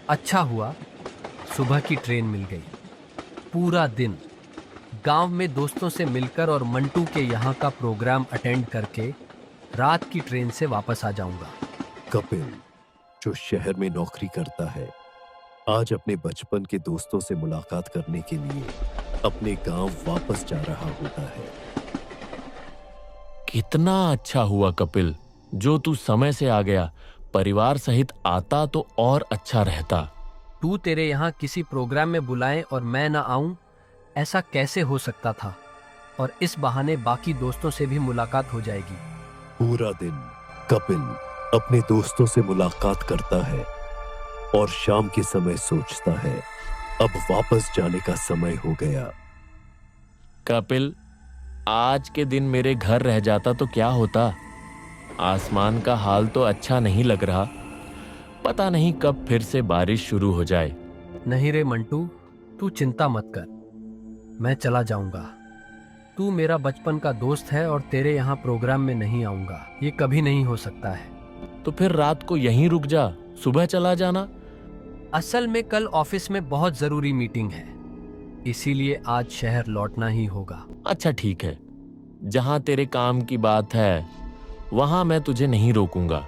अच्छा हुआ सुबह की ट्रेन मिल गई। पूरा दिन गांव में दोस्तों से मिलकर और मंटू के यहाँ का प्रोग्राम अटेंड करके रात की ट्रेन से वापस आ जाऊंगा। कपिल, जो शहर में नौकरी करता है, आज अपने बचपन के दोस्तों से मुलाकात करने के लिए अपने गांव वापस जा रहा होता है। कितना अच्छा हुआ कपिल, जो तू समय से आ गया। परिवार सहित आता तो और अच्छा रहता। तू तेरे यहाँ किसी प्रोग्राम में बुलाए और मैं ना आऊं, ऐसा कैसे हो सकता था? और इस बहाने बाकी दोस्तों से भी मुलाकात हो जाएगी। पूरा दिन कपिल अपने दोस्तों से मुलाकात करता है और शाम के समय सोचता है, अब वापस जाने का समय हो गया। कपिल, आज के दिन मेरे घर रह जाता तो क्या होता। आसमान का हाल तो अच्छा नहीं लग रहा। पता नहीं कब फिर से बारिश शुरू हो जाए। नहीं रे मंटू, तू चिंता मत कर, मैं चला जाऊंगा। तू मेरा बचपन का दोस्त है और तेरे यहाँ प्रोग्राम में नहीं आऊंगा, ये कभी नहीं हो सकता है। तो फिर रात को यहीं रुक जा, सुबह चला जाना। असल में कल ऑफिस में बहुत जरूरी मीटिंग है, इसीलिए आज शहर लौटना ही होगा। अच्छा ठीक है, जहां तेरे काम की बात है वहां मैं तुझे नहीं रोकूंगा।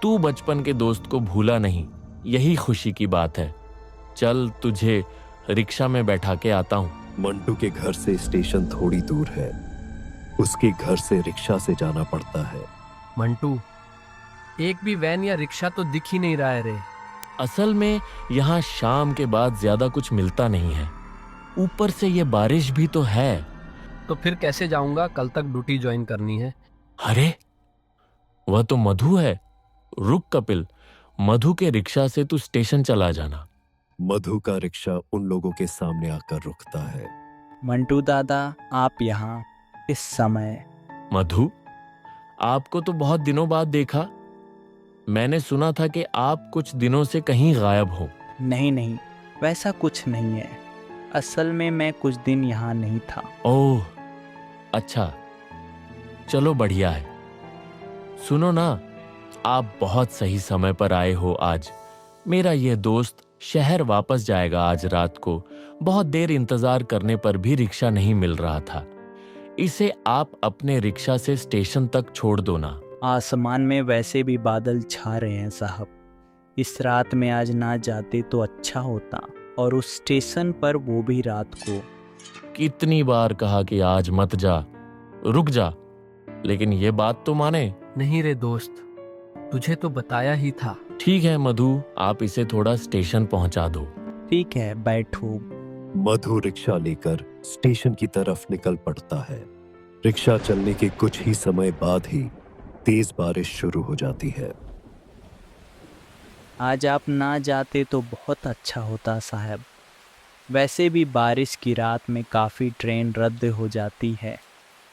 तू बचपन के दोस्त को भूला नहीं, यही खुशी की बात है। चल, तुझे रिक्शा में बैठा के आता हूं। मंटू के घर से स्टेशन थोड़ी दूर है। उसके घर से रिक्शा से जाना पड़ता है। मंटू, एक भी वैन या रिक्शा तो दिख ही नहीं रहा है रे। असल में यहाँ शाम के बाद ज्यादा कुछ मिलता नहीं है, ऊपर से ये बारिश भी तो है। तो फिर कैसे जाऊंगा? कल तक ड्यूटी ज्वाइन करनी है। अरे, वह तो मधु है। रुक कपिल, मधु के रिक्शा से तू स्टेशन चला जाना। मधु का रिक्शा उन लोगों के सामने आकर रुकता है। मंटू दादा, आप यहाँ इस समय? मधु, आपको तो बहुत दिनों बाद देखा। मैंने सुना था कि आप कुछ दिनों से कहीं गायब हो। नहीं नहीं, वैसा कुछ नहीं है। असल में मैं कुछ दिन यहाँ नहीं था। ओह अच्छा, चलो बढ़िया है। सुनो ना, आप बहुत सही समय पर आए हो आज। मेरा यह दोस्त शहर वापस जाएगा आज रात को। बहुत देर इंतजार करने पर भी रिक्शा नहीं मिल रहा था। इसे आप अपने रिक्शा से स्टेशन तक छोड़ दो ना। आसमान में वैसे भी बादल छा रहे हैं साहब। इस रात में आज ना जाते तो अच्छा होता, और उस स्टेशन पर वो भी रात को। कितनी बार कहा कि आज मत जा, रुक जा, लेकिन ये बात तो माने। नहीं रे दोस्त, तुझे तो बताया ही था। ठीक है मधु, आप इसे थोड़ा स्टेशन पहुंचा दो। ठीक है, बैठो। मधु रिक्शा लेकर स्टेशन की तरफ निकल पड़ता है। रिक्शा चलने के कुछ ही समय बाद ही तेज बारिश शुरू हो जाती है। आज आप ना जाते तो बहुत अच्छा होता साहब। वैसे भी बारिश की रात में काफ़ी ट्रेन रद्द हो जाती है,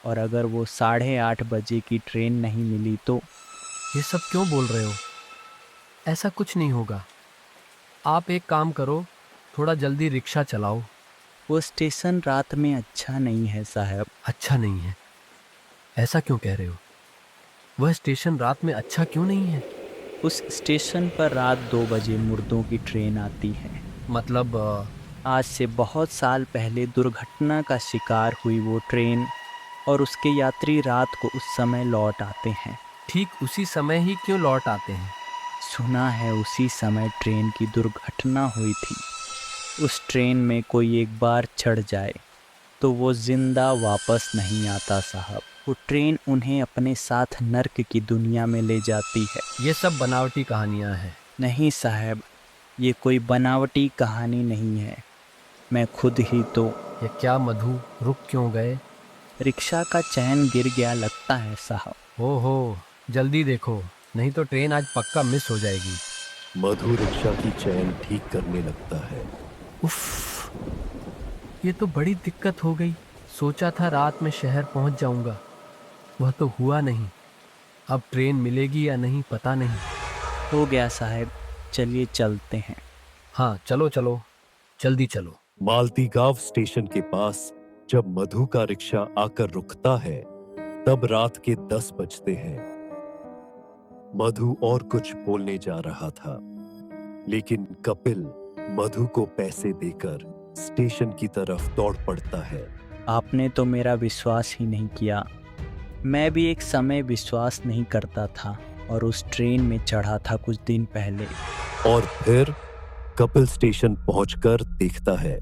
और अगर वो 8:30 बजे की ट्रेन नहीं मिली तो। ये सब क्यों बोल रहे हो? ऐसा कुछ नहीं होगा। आप एक काम करो, थोड़ा जल्दी रिक्शा चलाओ। वो स्टेशन रात में अच्छा नहीं है साहब। अच्छा नहीं है? ऐसा क्यों कह रहे हो? वह स्टेशन रात में अच्छा क्यों नहीं है? उस स्टेशन पर रात 2 बजे मुर्दों की ट्रेन आती है। मतलब आज से बहुत साल पहले दुर्घटना का शिकार हुई वो ट्रेन, और उसके यात्री रात को उस समय लौट आते हैं। ठीक उसी समय ही क्यों लौट आते हैं? सुना है उसी समय ट्रेन की दुर्घटना हुई थी। उस ट्रेन में कोई एक बार चढ़ जाए तो वो जिंदा वापस नहीं आता साहब। वो ट्रेन उन्हें अपने साथ नर्क की दुनिया में ले जाती है। ये सब बनावटी कहानियां हैं। नहीं साहब, ये कोई बनावटी कहानी नहीं है। मैं खुद ही तो। ये क्या मधु, रुक क्यों गए? रिक्शा का चैन गिर गया लगता है साहब। ओहो, जल्दी देखो, नहीं तो ट्रेन आज पक्का मिस हो जाएगी। मधु रिक्शा की चैन ठीक करने लगता है। उफ, ये तो बड़ी दिक्कत हो गई। सोचा था रात में शहर पहुंच जाऊंगा, वह तो हुआ नहीं। अब ट्रेन मिलेगी या नहीं पता नहीं। हो गया साहब, चलिए चलते हैं। हाँ चलो चलो, जल्दी चलो। मालती गांव स्टेशन के पास जब मधु का रिक्शा आकर रुकता है, तब रात के 10 बजते हैं। मधु और कुछ बोलने जा रहा था, लेकिन कपिल मधु को पैसे देकर स्टेशन की तरफ दौड़ पड़ता है। आपने तो मेरा विश्वास ही नहीं किया। मैं भी एक समय विश्वास नहीं करता था और उस ट्रेन में चढ़ा था कुछ दिन पहले। और फिर कपिल स्टेशन पहुंचकर देखता है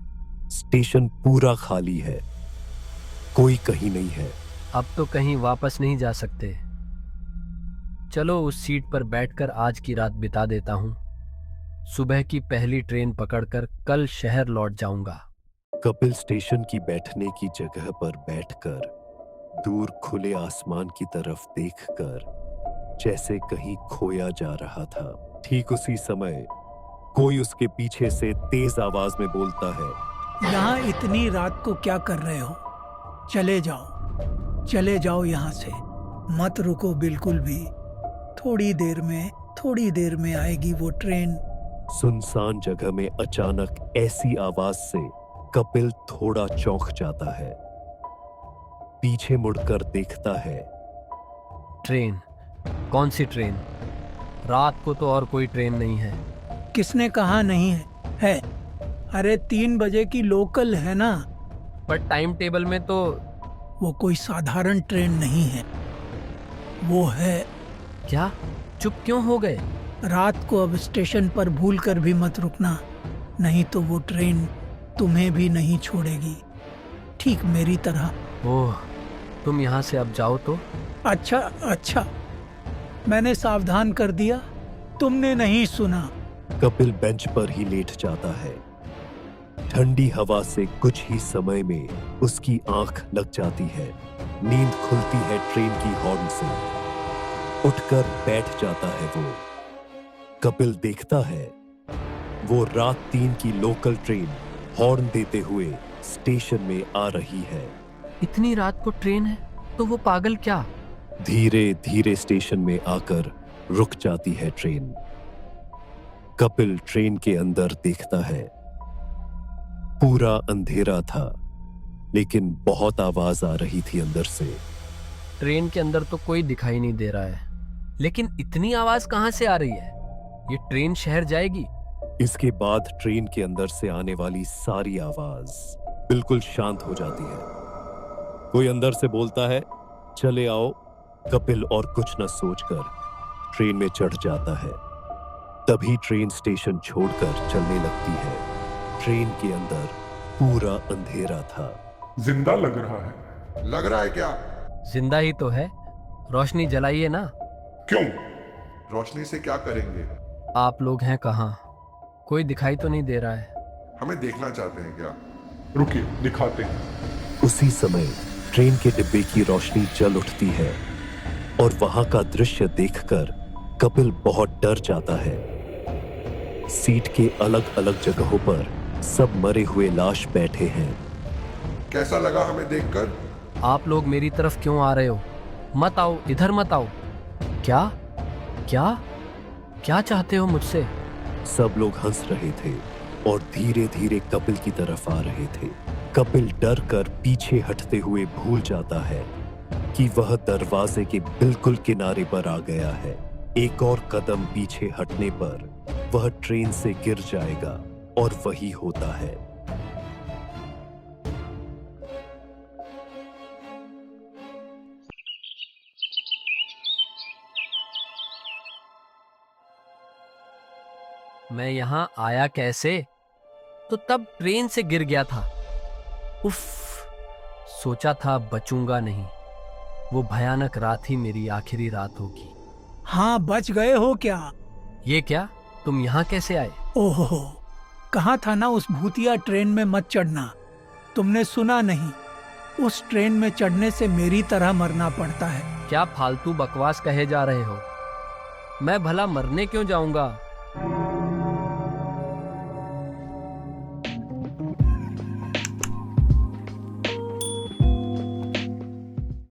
स्टेशन पूरा खाली है, कोई कहीं नहीं है। अब तो कहीं वापस नहीं जा सकते। चलो उस सीट पर बैठकर आज की रात बिता देता हूँ। सुबह की पहली ट्रेन पकड़कर कल शहर लौट जाऊंगा। कपिल स्टेशन की बैठने की जगह पर बैठकर दूर खुले आसमान की तरफ देखकर जैसे कहीं खोया जा रहा था। ठीक उसी समय कोई उसके पीछे से तेज आवाज में बोलता है, यहाँ इतनी रात को क्या कर रहे हो? चले जाओ यहाँ से, मत रुको बिल्कुल भी। थोड़ी देर में आएगी वो ट्रेन। सुनसान जगह में अचानक ऐसी आवाज से कपिल थोड़ा चौंक जाता है। पीछे मुड़कर देखता है। ट्रेन? कौन सी ट्रेन? रात को तो और कोई ट्रेन नहीं है। किसने कहा नहीं है? अरे 3 बजे की लोकल है ना। पर टाइम टेबल में तो। वो कोई साधारण ट्रेन नहीं है, वो है। क्या? चुप क्यों हो गए? रात को अब स्टेशन पर भूल कर भी मत रुकना, नहीं तो वो ट्रेन तुम्हें भी नहीं छोड़ेगी, ठीक मेरी तरह। ओह, तुम यहाँ से अब जाओ तो। अच्छा, मैंने सावधान कर दिया, तुमने नहीं सुना। कपिल बेंच पर ही लेट जाता है। ठंडी हवा से कुछ ही समय में उसकी आंख लग जाती है। नींद खुलती है ट्रेन की हॉर्न से। उठकर बैठ जाता है वो। कपिल देखता है वो रात 3 की लोकल ट्रेन हॉर्न देते हुए स्टेशन में आ रही है। इतनी रात को ट्रेन है तो वो पागल क्या? धीरे धीरे स्टेशन में आकर रुक जाती है ट्रेन। कपिल ट्रेन के अंदर देखता है। पूरा अंधेरा था, लेकिन बहुत आवाज आ रही थी अंदर से। ट्रेन के अंदर तो कोई दिखाई नहीं दे रहा है, लेकिन इतनी आवाज कहां से आ रही है? ये ट्रेन शहर जाएगी? इसके बाद ट्रेन के अंदर से आने वाली सारी आवाज बिल्कुल शांत हो जाती है। कोई अंदर से बोलता है, चले आओ। कपिल और कुछ न सोचकर ट्रेन में चढ़ जाता है। तभी ट्रेन स्टेशन छोड़कर चलने लगती है। ट्रेन के अंदर पूरा अंधेरा था। जिंदा लग रहा है। लग रहा है क्या? जिंदा ही तो है। रोशनी जलाइए ना। क्यों? रोशनी से क्या करेंगे? आप लोग हैं कहाँ? कोई दिखाई तो नहीं दे रहा है। हमें देखना चाहते हैं क्या? रुकिए, दिखाते हैं। उसी समय ट्रेन के डिब्बे की रोशनी जल उठती है और वहां का दृश्य देखकर कपिल बहुत डर जाता है। सीट के अलग अलग जगहों पर सब मरे हुए लाश बैठे हैं। कैसा लगा हमें देखकर? आप लोग मेरी तरफ क्यों आ रहे हो? मत आओ, इधर मत आओ। क्या क्या क्या चाहते हो मुझसे? सब लोग हंस रहे थे और धीरे धीरे कपिल की तरफ आ रहे थे। कपिल डर कर पीछे हटते हुए भूल जाता है कि वह दरवाजे के बिल्कुल किनारे पर आ गया है। एक और कदम पीछे हटने पर वह ट्रेन से गिर जाएगा और वही होता है। मैं यहाँ आया कैसे? तो तब ट्रेन से गिर गया था। उफ, सोचा था बचूंगा नहीं। वो भयानक रात ही मेरी आखिरी रात होगी। हाँ, बच गए हो क्या? ये क्या? तुम यहाँ कैसे आए? ओहो, कहा था ना उस भूतिया ट्रेन में मत चढ़ना। तुमने सुना नहीं? उस ट्रेन में चढ़ने से मेरी तरह मरना पड़ता है। क्या फालतू बकवास कहे जा रहे हो? मैं भला मरने क्यों जाऊंगा?